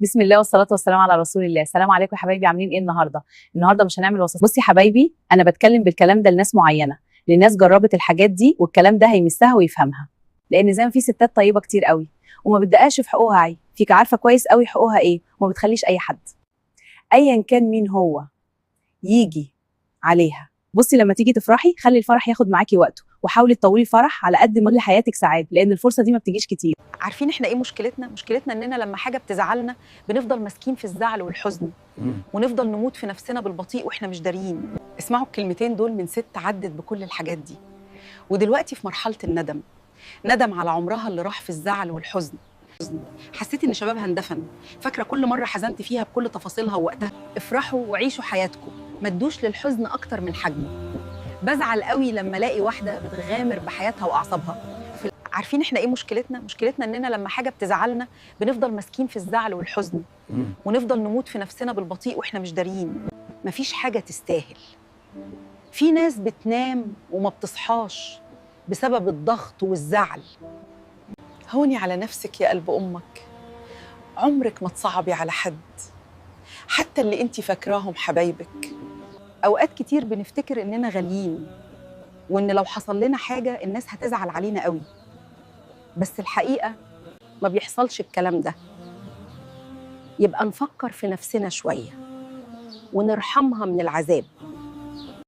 بسم الله والصلاة والسلام على رسول الله. السلام عليكم يا حبايبي، عاملين ايه النهارده مش هنعمل وصفات. بصي يا حبايبي، انا بتكلم بالكلام ده لناس معينه، لناس جربت الحاجات دي والكلام ده هيمسها ويفهمها. لان زي ما في ستات طيبه كتير قوي وما بتدققش في حقوقها عيب، فيك عارفه كويس قوي حقوقها ايه وما بتخليش اي حد ايا كان مين هو يجي عليها. بصي لما تيجي تفرحي خلي الفرح ياخد معاكي وقته، وحاولي تطولي الفرح على قد ما تخلي حياتك سعاده، لان الفرصه دي ما بتجيش كتير. عارفين احنا ايه مشكلتنا اننا لما حاجه بتزعلنا بنفضل ماسكين في الزعل والحزن ونفضل نموت في نفسنا بالبطيء واحنا مش داريين. اسمعوا الكلمتين دول من ست عدت بكل الحاجات دي ودلوقتي في مرحله الندم، ندم على عمرها اللي راح في الزعل والحزن. حسيت ان شبابها اندفن، فاكره كل مره حزنت فيها بكل تفاصيلها ووقتها. افرحوا وعيشوا حياتكم، ما تدوش للحزن اكتر من حجمه. بزعل قوي لما الاقي واحده بتغامر بحياتها واعصابها. عارفين احنا ايه مشكلتنا اننا لما حاجه بتزعلنا بنفضل ماسكين في الزعل والحزن ونفضل نموت في نفسنا بالبطيء واحنا مش داريين. مفيش حاجه تستاهل. في ناس بتنام وما بتصحاش بسبب الضغط والزعل. هوني على نفسك يا قلب امك، عمرك ما تصعبي على حد، حتى اللي انتي فاكراهم حبايبك. اوقات كتير بنفتكر اننا غاليين وان لو حصل لنا حاجه الناس هتزعل علينا قوي، بس الحقيقه ما بيحصلش الكلام ده. يبقى نفكر في نفسنا شويه ونرحمها من العذاب.